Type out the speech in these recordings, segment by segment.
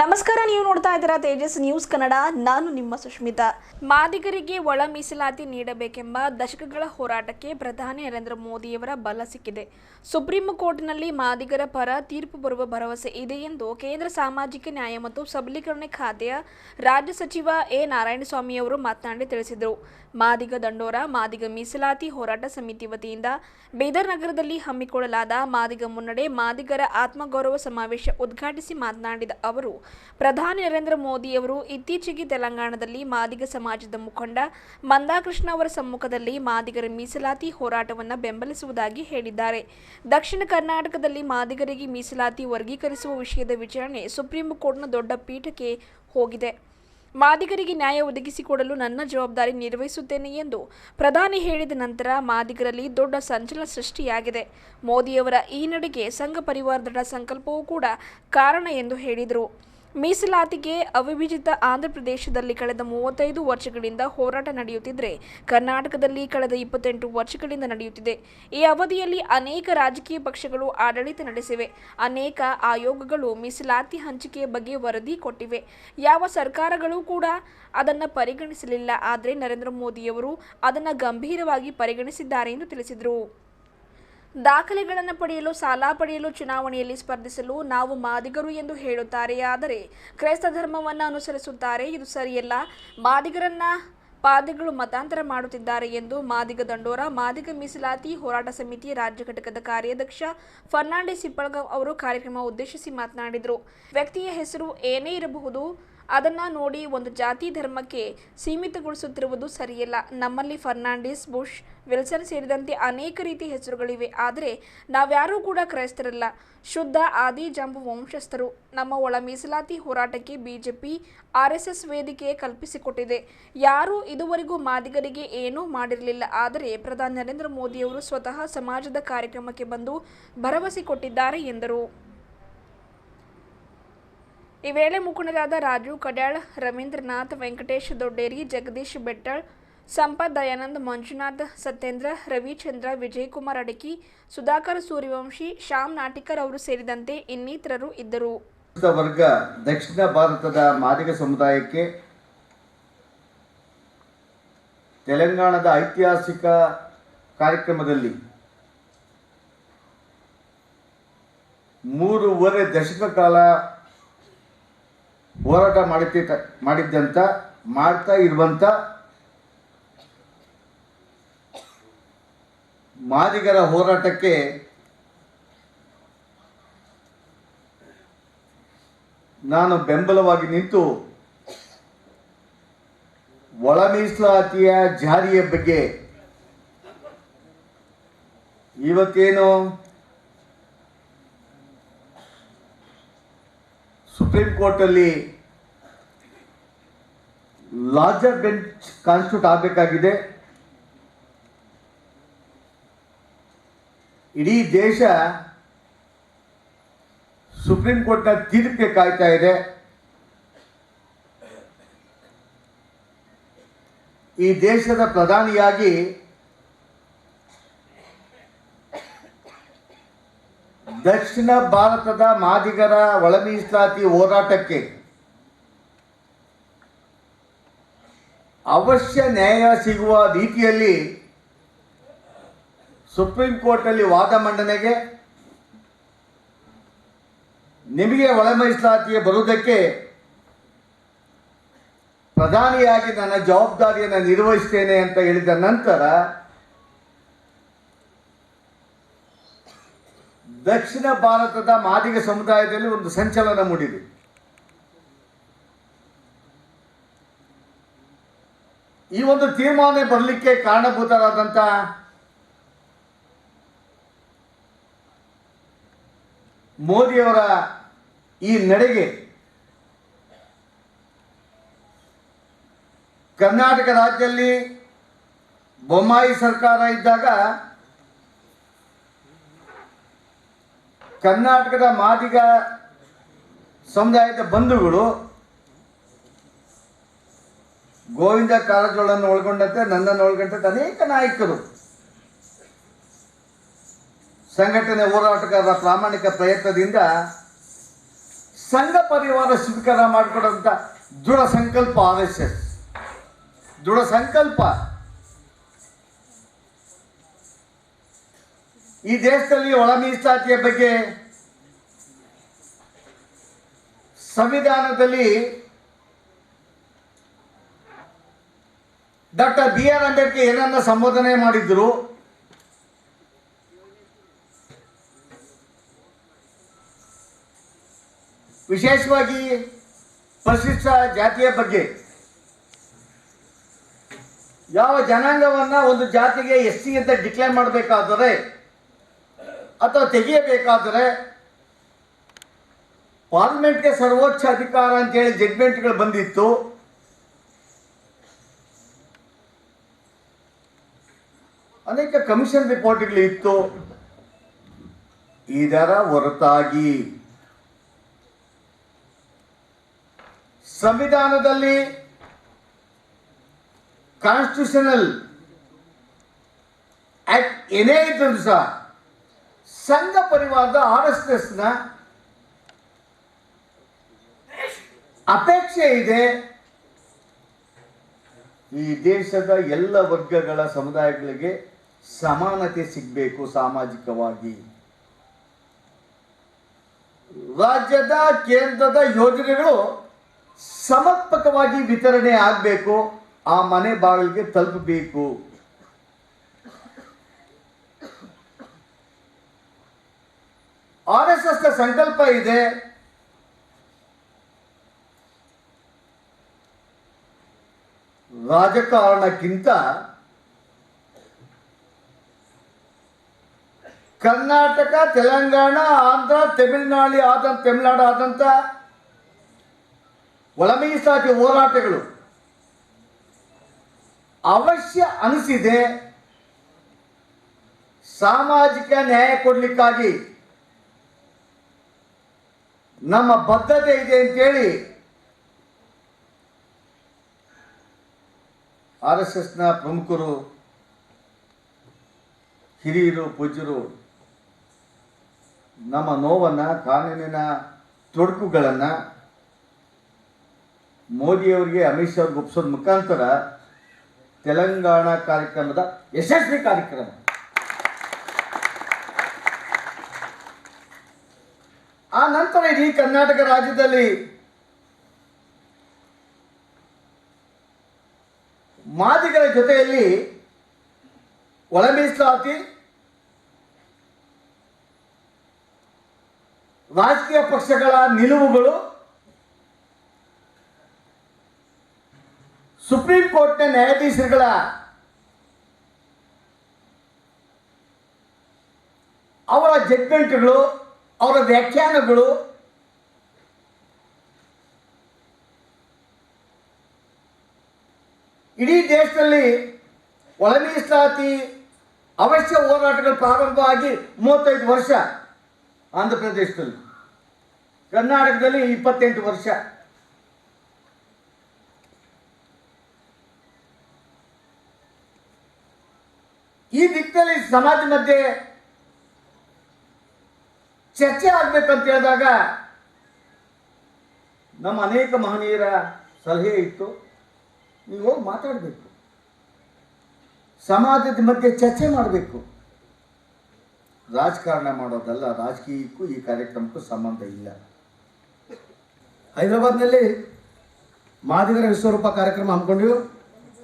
ನಮಸ್ಕಾರ, ನೀವು ನೋಡ್ತಾ ಇದ್ದೀರಾ ತೇಜಸ್ ನ್ಯೂಸ್ ಕನ್ನಡ. ನಾನು ನಿಮ್ಮ ಸುಷ್ಮಿತಾ. ಮಾದಿಗರಿಗೆ ಒಳ ಮೀಸಲಾತಿ ನೀಡಬೇಕೆಂಬ ದಶಕಗಳ ಹೋರಾಟಕ್ಕೆ ಪ್ರಧಾನಿ ನರೇಂದ್ರ ಮೋದಿಯವರ ಬಲ ಸಿಕ್ಕಿದೆ. ಸುಪ್ರೀಂ ಕೋರ್ಟ್ನಲ್ಲಿ ಮಾದಿಗರ ಪರ ತೀರ್ಪು ಬರುವ ಭರವಸೆ ಇದೆ ಎಂದು ಕೇಂದ್ರ ಸಾಮಾಜಿಕ ನ್ಯಾಯ ಮತ್ತು ಸಬಲೀಕರಣ ಖಾತೆಯ ರಾಜ್ಯ ಸಚಿವ ಎ ನಾರಾಯಣಸ್ವಾಮಿಯವರು ಮಾತನಾಡಿ ತಿಳಿಸಿದರು. ಮಾದಿಗ ದಂಡೋರ ಮಾದಿಗ ಮೀಸಲಾತಿ ಹೋರಾಟ ಸಮಿತಿ ವತಿಯಿಂದ ಬೀದರ್ ನಗರದಲ್ಲಿ ಹಮ್ಮಿಕೊಳ್ಳಲಾದ ಮಾದಿಗ ಮುನ್ನಡೆ ಮಾದಿಗರ ಆತ್ಮಗೌರವ ಸಮಾವೇಶ ಉದ್ಘಾಟಿಸಿ ಮಾತನಾಡಿದ ಅವರು, ಪ್ರಧಾನಿ ನರೇಂದ್ರ ಮೋದಿಯವರು ಇತ್ತೀಚೆಗೆ ತೆಲಂಗಾಣದಲ್ಲಿ ಮಾದಿಗ ಸಮಾಜದ ಮುಖಂಡ ಮಂದಾಕೃಷ್ಣ ಅವರ ಸಮ್ಮುಖದಲ್ಲಿ ಮಾದಿಗರ ಮೀಸಲಾತಿ ಹೋರಾಟವನ್ನು ಬೆಂಬಲಿಸುವುದಾಗಿ ಹೇಳಿದ್ದಾರೆ. ದಕ್ಷಿಣ ಕರ್ನಾಟಕದಲ್ಲಿ ಮಾದಿಗರಿಗೆ ಮೀಸಲಾತಿ ವರ್ಗೀಕರಿಸುವ ವಿಷಯದ ವಿಚಾರಣೆ ಸುಪ್ರೀಂ ಕೋರ್ಟ್ನ ದೊಡ್ಡ ಪೀಠಕ್ಕೆ ಹೋಗಿದೆ. ಮಾದಿಗರಿಗೆ ನ್ಯಾಯ ಒದಗಿಸಿಕೊಡಲು ನನ್ನ ಜವಾಬ್ದಾರಿ ನಿರ್ವಹಿಸುತ್ತೇನೆ ಎಂದು ಪ್ರಧಾನಿ ಹೇಳಿದ ನಂತರ ಮಾದಿಗರಲ್ಲಿ ದೊಡ್ಡ ಸಂಚಲನ ಸೃಷ್ಟಿಯಾಗಿದೆ. ಮೋದಿಯವರ ಈ ನಡೆಗೆ ಸಂಘ ಪರಿವಾರ ದೃಢ ಸಂಕಲ್ಪವೂ ಕೂಡ ಕಾರಣ ಎಂದು ಹೇಳಿದರು. ಮೀಸಲಾತಿಗೆ ಅವಿಭಜಿತ ಆಂಧ್ರಪ್ರದೇಶದಲ್ಲಿ ಕಳೆದ 35 ವರ್ಷಗಳಿಂದ ಹೋರಾಟ ನಡೆಯುತ್ತಿದ್ದರೆ ಕರ್ನಾಟಕದಲ್ಲಿ ಕಳೆದ 28 ವರ್ಷಗಳಿಂದ ನಡೆಯುತ್ತಿದೆ. ಈ ಅವಧಿಯಲ್ಲಿ ಅನೇಕ ರಾಜಕೀಯ ಪಕ್ಷಗಳು ಆಡಳಿತ ನಡೆಸಿವೆ. ಅನೇಕ ಆಯೋಗಗಳು ಮೀಸಲಾತಿ ಹಂಚಿಕೆಯ ಬಗ್ಗೆ ವರದಿ ಕೊಟ್ಟಿವೆ. ಯಾವ ಸರ್ಕಾರಗಳು ಕೂಡ ಅದನ್ನು ಪರಿಗಣಿಸಲಿಲ್ಲ. ಆದರೆ ನರೇಂದ್ರ ಮೋದಿಯವರು ಅದನ್ನು ಗಂಭೀರವಾಗಿ ಪರಿಗಣಿಸಿದ್ದಾರೆ ಎಂದು ತಿಳಿಸಿದರು. ದಾಖಲೆಗಳನ್ನು ಪಡೆಯಲು, ಸಾಲ ಪಡೆಯಲು, ಚುನಾವಣೆಯಲ್ಲಿ ಸ್ಪರ್ಧಿಸಲು ನಾವು ಮಾದಿಗರು ಎಂದು ಹೇಳುತ್ತಾರೆ. ಆದರೆ ಕ್ರೈಸ್ತ ಧರ್ಮವನ್ನು ಅನುಸರಿಸುತ್ತಾರೆ. ಇದು ಸರಿಯಲ್ಲ. ಮಾದಿಗರನ್ನ ಪಾದ್ರಿಗಳು ಮತಾಂತರ ಮಾಡುತ್ತಿದ್ದಾರೆ ಎಂದು ಮಾದಿಗ ದಂಡೋರ ಮಾದಿಗ ಮೀಸಲಾತಿ ಹೋರಾಟ ಸಮಿತಿ ರಾಜ್ಯ ಘಟಕದ ಕಾರ್ಯಾಧ್ಯಕ್ಷ ಫರ್ನಾಂಡಿಸ್ ಹಿಪ್ಪಳಗಾವ್ ಅವರು ಕಾರ್ಯಕ್ರಮ ಉದ್ದೇಶಿಸಿ ಮಾತನಾಡಿದರು. ವ್ಯಕ್ತಿಯ ಹೆಸರು ಏನೇ ಇರಬಹುದು, ಅದನ್ನು ನೋಡಿ ಒಂದು ಜಾತಿ ಧರ್ಮಕ್ಕೆ ಸೀಮಿತಗೊಳಿಸುತ್ತಿರುವುದು ಸರಿಯಲ್ಲ. ನಮ್ಮಲ್ಲಿ ಫರ್ನಾಂಡಿಸ್, ಬುಷ್, ವಿಲ್ಸನ್ ಸೇರಿದಂತೆ ಅನೇಕ ರೀತಿಯ ಹೆಸರುಗಳಿವೆ. ಆದರೆ ನಾವ್ಯಾರೂ ಕೂಡ ಕ್ರೈಸ್ತರಲ್ಲ, ಶುದ್ಧ ಆದಿ ಜಂಬು ವಂಶಸ್ಥರು. ನಮ್ಮ ಒಳ ಮೀಸಲಾತಿ ಹೋರಾಟಕ್ಕೆ ಬಿಜೆಪಿ, RSS ವೇದಿಕೆ ಕಲ್ಪಿಸಿಕೊಟ್ಟಿದೆ. ಯಾರೂ ಇದುವರೆಗೂ ಮಾದಿಗರಿಗೆ ಏನೂ ಮಾಡಿರಲಿಲ್ಲ. ಆದರೆ ಪ್ರಧಾನಿ ನರೇಂದ್ರ ಮೋದಿಯವರು ಸ್ವತಃ ಸಮಾಜದ ಕಾರ್ಯಕ್ರಮಕ್ಕೆ ಬಂದು ಭರವಸೆ ಕೊಟ್ಟಿದ್ದಾರೆ ಎಂದರು. ಈ ವೇಳೆ ಮುಖಂಡರಾದ ರಾಜು ಕಡ್ಯಾಳ್, ರವೀಂದ್ರನಾಥ್, ವೆಂಕಟೇಶ್ ದೊಡ್ಡೇರಿ, ಜಗದೀಶ್ ಬೆಟ್ಟಳ್, ಸಂಪತ್ ದಯಾನಂದ್, ಮಂಜುನಾಥ್, ಸತ್ಯೇಂದ್ರ, ರವಿಚಂದ್ರ, ವಿಜಯಕುಮಾರ್ ಅಡಕಿ, ಸುಧಾಕರ್ ಸೂರ್ಯವಂಶಿ, ಶ್ಯಾಮ್ ನಾಟಿಕರ್ ಅವರು ಸೇರಿದಂತೆ ಇನ್ನಿತರರು ಇದ್ದರು. ವರ್ಗ ದಕ್ಷಿಣ ಭಾರತದ ಮಾದಿಗ ಸಮುದಾಯಕ್ಕೆ ತೆಲಂಗಾಣದ ಐತಿಹಾಸಿಕ ಕಾರ್ಯಕ್ರಮದಲ್ಲಿ 3.5 ದಶಕ ಕಾಲ ಹೋರಾಟ ಮಾಡ್ತಾ ಇರುವಂಥ ಮಾದಿಗರ ಹೋರಾಟಕ್ಕೆ ನಾನು ಬೆಂಬಲವಾಗಿ ನಿಂತು ಒಳ ಮೀಸಲಾತಿಯ ಜಾರಿಯ ಬಗ್ಗೆ ಇವತ್ತೇನು ಸುಪ್ರೀಂ ಕೋರ್ಟಲ್ಲಿ ಲಾರ್ಜರ್ ಬೆಂಚ್ ಕಾನ್ಸ್ಟಿಟ್ಯೂಟ್ ಆಗಬೇಕಾಗಿದೆ. ಇಡೀ ದೇಶ ಸುಪ್ರೀಂ ಕೋರ್ಟ್ನ ತೀರ್ಪಿಗೆ ಕಾಯ್ತಾ ಇದೆ. ಈ ದೇಶದ ಪ್ರಧಾನಿಯಾಗಿ ದಕ್ಷಿಣ ಭಾರತದ ಮಾದಿಗರ ಒಳ ಮೀಸಲಾತಿ ಹೋರಾಟಕ್ಕೆ ಅವಶ್ಯ ನ್ಯಾಯ ಸಿಗುವ ರೀತಿಯಲ್ಲಿ ಸುಪ್ರೀಂ ಕೋರ್ಟ್ನಲ್ಲಿ ವಾದ ಮಂಡನೆಗೆ, ನಿಮಗೆ ಒಳ ಮೀಸಲಾತಿಗೆ ಬರುವುದಕ್ಕೆ ಪ್ರಧಾನಿಯಾಗಿ ನನ್ನ ಜವಾಬ್ದಾರಿಯನ್ನು ನಿರ್ವಹಿಸ್ತೇನೆ ಅಂತ ಹೇಳಿದ ನಂತರ ದಕ್ಷಿಣ ಭಾರತದ ಮಾದಿಗ ಸಮುದಾಯದಲ್ಲಿ ಒಂದು ಸಂಚಲನ ಮೂಡಿದೆ. ಈ ಒಂದು ತೀರ್ಮಾನ ಬರಲಿಕ್ಕೆ ಕಾರಣಭೂತರಾದಂಥ ಮೋದಿಯವರ ಈ ನಡೆಗೆ ಕರ್ನಾಟಕ ರಾಜ್ಯದಲ್ಲಿ ಬೊಮ್ಮಾಯಿ ಸರ್ಕಾರ ಇದ್ದಾಗ ಕರ್ನಾಟಕದ ಮಾದಿಗ ಸಮುದಾಯದ ಬಂಧುಗಳು ಗೋವಿಂದ ಕಾರಜೋಳನ್ನು ಒಳಗೊಂಡಂತೆ ನನ್ನನ್ನು ಒಳಗೊಂಡಂತೆ ಅನೇಕ ನಾಯಕರು ಸಂಘಟನೆ ಹೋರಾಟಗಾರರ ಪ್ರಾಮಾಣಿಕ ಪ್ರಯತ್ನದಿಂದ ಸಂಘ ಪರಿವಾರ ಸ್ವೀಕಾರ ಮಾಡಿಕೊಡುವಂಥ ದೃಢ ಸಂಕಲ್ಪ RSS, ದೃಢ ಸಂಕಲ್ಪ. ಈ ದೇಶದಲ್ಲಿ ಒಳ ಮೀಸಲಾತಿಯ ಬಗ್ಗೆ ಸಂವಿಧಾನದಲ್ಲಿ ಡಾಕ್ಟರ್ BR ಅಂಬೇಡ್ಕರ್ ಏನನ್ನ ಸಂಬೋಧನೆ ಮಾಡಿದ್ರು, ವಿಶೇಷವಾಗಿ ಪರಿಶಿಷ್ಟ ಜಾತಿಯ ಬಗ್ಗೆ, ಯಾವ ಜನಾಂಗವನ್ನ ಒಂದು ಜಾತಿಗೆ SC ಅಂತ ಡಿಕ್ಲೇರ್ ಮಾಡಬೇಕಾದರೆ ಅಥವಾ ತೆಗೆಯಬೇಕಾದರೆ ಪಾರ್ಲಿಮೆಂಟ್ಗೆ ಸರ್ವೋಚ್ಚ ಅಧಿಕಾರ ಅಂತೇಳಿ ಜಡ್ಮೆಂಟ್ಗಳು ಬಂದಿತ್ತು. ಅನೇಕ ಕಮಿಷನ್ ರಿಪೋರ್ಟ್ಗಳು ಇತ್ತು. ಇದರ ಹೊರತಾಗಿ ಸಂವಿಧಾನದಲ್ಲಿ ಕಾನ್ಸ್ಟಿಟ್ಯೂಷನಲ್ ಆಕ್ಟ್ ಏನೇ ಇದ್ದರೂ ಸಹ ಸಂಘ ಪರಿವಾರದ RSSನ ಅಪೇಕ್ಷೆ ಇದೆ ಈ ದೇಶದ ಎಲ್ಲ ವರ್ಗಗಳ ಸಮುದಾಯಗಳಿಗೆ ಸಮಾನತೆ ಸಿಗಬೇಕು. ಸಾಮಾಜಿಕವಾಗಿ ರಾಜ್ಯದ ಕೇಂದ್ರದ ಯೋಜನೆಗಳು ಸಮರ್ಪಕವಾಗಿ ವಿತರಣೆ ಆಗಬೇಕು, ಆ ಮನೆ ಬಾಗಿಲಿಗೆ ತಲುಪಬೇಕು. RSSನ ಸಂಕಲ್ಪ ಇದೆ, ರಾಜಕಾರಣಕ್ಕಿಂತ ಕರ್ನಾಟಕ, ತೆಲಂಗಾಣ, ಆಂಧ್ರ, ತಮಿಳುನಾಡು ಆದಂಥ ಒಳ ಮೀಸಲಾತಿ ಹೋರಾಟಗಳು ಅವಶ್ಯ ಅನಿಸಿದೆ. ಸಾಮಾಜಿಕ ನ್ಯಾಯ ಕೊಡಲಿಕ್ಕಾಗಿ ನಮ್ಮ ಬದ್ಧತೆ ಇದೆ ಅಂತೇಳಿ RSSನ ಪ್ರಮುಖರು, ಹಿರಿಯರು, ಪೂಜ್ಯರು ನಮ್ಮ ನೋವನ್ನು, ಕಾನೂನಿನ ತೊಡಕುಗಳನ್ನು ಮೋದಿಯವರಿಗೆ, ಅಮಿತ್ ಶಾ ಅವ್ರಿಗೆ ಒಪ್ಪಿಸೋದ ಮುಖಾಂತರ ತೆಲಂಗಾಣ ಕಾರ್ಯಕ್ರಮದ ಯಶಸ್ವಿ ಕಾರ್ಯಕ್ರಮ. ಆ ನಂತರ ಇಡೀ ಕರ್ನಾಟಕ ರಾಜ್ಯದಲ್ಲಿ ಮಾದಿಗರ ಜೊತೆಯಲ್ಲಿ ಒಳ ಮೀಸಲಾತಿ, ರಾಜಕೀಯ ಪಕ್ಷಗಳ ನಿಲುವುಗಳು, ಸುಪ್ರೀಂ ಕೋರ್ಟ್ನ ನ್ಯಾಯಾಧೀಶರುಗಳ ಅವರ ಜಡ್ಮೆಂಟ್ಗಳು, ಅವರ ವ್ಯಾಖ್ಯಾನಗಳು, ಇಡೀ ದೇಶದಲ್ಲಿ ಒಳ ಮೀಸಲಾತಿ ಅವಶ್ಯ ಹೋರಾಟಗಳು ಪ್ರಾರಂಭವಾಗಿ 35 ವರ್ಷ, ಆಂಧ್ರ ಪ್ರದೇಶದಲ್ಲಿ, ಕರ್ನಾಟಕದಲ್ಲಿ 28 ವರ್ಷ. ಈ ದಿಕ್ಕಿನಲ್ಲಿ ಸಮಾಜ ಮಧ್ಯೆ ಚರ್ಚೆ ಆಗಬೇಕಂತ ಹೇಳಿದಾಗ ನಮ್ಮ ಅನೇಕ ಮಹನೀಯರ ಸಲಹೆ ಇತ್ತು, ನೀವು ಹೋಗಿ ಮಾತಾಡಬೇಕು, ಸಮಾಜದ ಮಧ್ಯೆ ಚರ್ಚೆ ಮಾಡಬೇಕು. ರಾಜಕಾರಣ ಮಾಡೋದಲ್ಲ, ರಾಜಕೀಯಕ್ಕೂ ಈ ಕಾರ್ಯಕ್ರಮಕ್ಕೂ ಸಂಬಂಧ ಇಲ್ಲ. ಹೈದರಾಬಾದ್ನಲ್ಲಿ ಮಾದಿಗರ ವಿಶ್ವರೂಪ ಕಾರ್ಯಕ್ರಮ ಹಮ್ಮಿಕೊಂಡಿವು.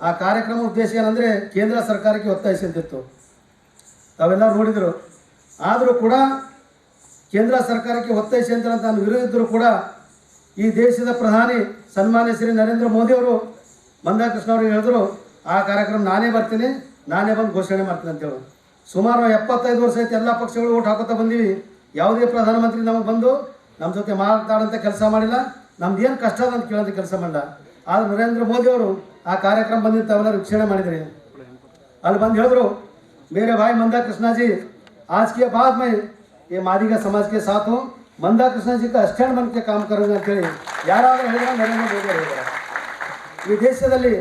ಆ ಕಾರ್ಯಕ್ರಮ ಉದ್ದೇಶ ಏನಂದರೆ ಕೇಂದ್ರ ಸರ್ಕಾರಕ್ಕೆ ಒತ್ತಾಯಿಸಿದ್ದಿತ್ತು, ತಾವೆಲ್ಲರೂ ನೋಡಿದರು. ಆದರೂ ಕೂಡ ಕೇಂದ್ರ ಸರ್ಕಾರಕ್ಕೆ ಒತ್ತಾಯಿಸಿ ಅಂತ ನಾನು ವಿರೋಧಿದ್ದರೂ ಕೂಡ ಈ ದೇಶದ ಪ್ರಧಾನಿ ಸನ್ಮಾನ್ಯ ಶ್ರೀ ನರೇಂದ್ರ ಮೋದಿಯವರು ಮಂದಾಕೃಷ್ಣ ಅವರಿಗೆ ಹೇಳಿದ್ರು, ಆ ಕಾರ್ಯಕ್ರಮ ನಾನೇ ಬರ್ತೀನಿ, ನಾನೇ ಬಂದು ಘೋಷಣೆ ಮಾಡ್ತೀನಿ ಅಂತೇಳಿ. ಸುಮಾರು 75 ವರ್ಷ ಆಯ್ತು ಎಲ್ಲ ಪಕ್ಷಗಳು ಓಟ್ ಹಾಕೋತಾ ಬಂದೀವಿ. ಯಾವುದೇ ಪ್ರಧಾನಮಂತ್ರಿ ನಮಗೆ ಬಂದು ನಮ್ಮ ಜೊತೆ ಮಾತಾಡೋಂಥ ಕೆಲಸ ಮಾಡಿಲ್ಲ, ನಮ್ದು ಏನು ಕಷ್ಟ ಅದ ಅಂತ ಕೇಳೋಂಥ ಕೆಲಸ ಮಾಡಿಲ್ಲ. ಆದರೆ ನರೇಂದ್ರ ಮೋದಿಯವರು ಆ ಕಾರ್ಯಕ್ರಮ ಬಂದಿದ್ದು ತಾವೆಲ್ಲರೂ ವೀಕ್ಷಣೆ ಮಾಡಿದ್ರಿ. ಅಲ್ಲಿ ಬಂದು ಹೇಳಿದ್ರು, मेरे भाई मंदा कृष्णा जी आज के बाद में ये मादिगा समाज के साथ हूँ, मंदा कृष्णा जी का स्टैंड बन के काम करूँगा ಅಂತೇಳಿ ಯಾರಾದರೂ ಹೇಳಿದ್ರೆ ನರೇಂದ್ರ ಮೋದಿ ಅವರು ಹೇಳಿದ್ದಾರೆ. ಈ ದೇಶದಲ್ಲಿ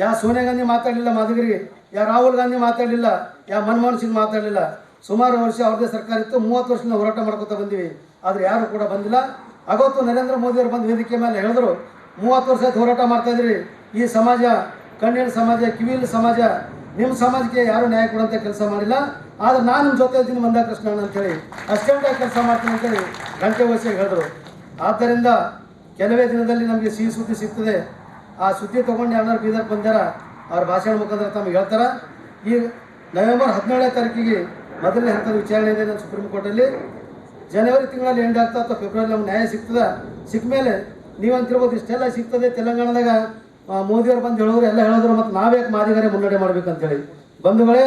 ಯಾವ ಸೋನಿಯಾ ಗಾಂಧಿ ಮಾತಾಡಲಿಲ್ಲ ಮಾದಿಗರಿಗೆ, ಯಾವ ರಾಹುಲ್ ಗಾಂಧಿ ಮಾತಾಡಲಿಲ್ಲ, ಯಾವ ಮನಮೋಹನ್ ಸಿಂಗ್ ಮಾತಾಡಲಿಲ್ಲ. ಸುಮಾರು ವರ್ಷ ಅವ್ರದ್ದೇ ಸರ್ಕಾರ ಇತ್ತು, 30 ವರ್ಷದಿಂದ ಹೋರಾಟ ಮಾಡ್ಕೊತಾ ಬಂದೀವಿ, ಆದರೆ ಯಾರು ಕೂಡ ಬಂದಿಲ್ಲ. ಅವತ್ತು ನರೇಂದ್ರ ಮೋದಿಯವರು ಬಂದು ವೇದಿಕೆ ಮೇಲೆ ಹೇಳಿದ್ರು 30 ವರ್ಷ ಹೋರಾಟ ಮಾಡ್ತಾಯಿದ್ರಿ, ಈ ಸಮಾಜ ಕಣ್ಣಿನ ಸಮಾಜ, ಕಿವಿಯ ಸಮಾಜ, ನಿಮ್ಮ ಸಮಾಜಕ್ಕೆ ಯಾರೂ ನ್ಯಾಯ ಕೊಡುವಂಥ ಕೆಲಸ ಮಾಡಿಲ್ಲ, ಆದರೆ ನಾನು ನಿಮ್ಮ ಜೊತೆ ಇದ್ದೀನಿ ಮಂದಾಕೃಷ್ಣನ್ ಅಂತೇಳಿ ಅಷ್ಟೆಂಟಾಗಿ ಕೆಲಸ ಮಾಡ್ತೀನಿ ಅಂತೇಳಿ ಗಂಟೆ ವಯಸ್ಸಿಗೆ ಹೇಳಿದ್ರು. ಆದ್ದರಿಂದ ಕೆಲವೇ ದಿನದಲ್ಲಿ ನಮಗೆ ಸಿಹಿ ಸುದ್ದಿ ಸಿಗ್ತದೆ. ಆ ಸುದ್ದಿ ತೊಗೊಂಡು ಯಾರು ಬೀದರ್ ಬಂದಾರ ಅವ್ರ ಭಾಷಣ ಮುಖಾಂತರ ತಮಗೆ ಹೇಳ್ತಾರೆ. ಈ ನವೆಂಬರ್ 17ನೇ ತಾರೀಕಿಗೆ ಮೊದಲನೇ ಹಂತದ ವಿಚಾರಣೆ ಇದೆ ನಮ್ಮ ಸುಪ್ರೀಂ ಕೋರ್ಟಲ್ಲಿ. ಜನವರಿ ತಿಂಗಳಲ್ಲಿ ಎಂಡ್ ಆಗ್ತಾ ಅಥವಾ ಫೆಬ್ರವರಿ ನಮ್ಗೆ ನ್ಯಾಯ ಸಿಗ್ತದೆ. ಸಿಕ್ಕ ಮೇಲೆ ನೀವಂತಿರ್ಬೋದು ಇಷ್ಟೆಲ್ಲ ಸಿಗ್ತದೆ. ತೆಲಂಗಾಣದಾಗ ಮೋದಿಯವರು ಬಂದು ಹೇಳಿದ್ರು, ಎಲ್ಲ ಹೇಳಿದ್ರು, ಮತ್ತು ನಾವ್ಯಾಕೆ ಮಾದಿಗರೇ ಮುನ್ನಡೆ ಮಾಡ್ಬೇಕಂತೇಳಿ. ಬಂಧುಗಳೇ,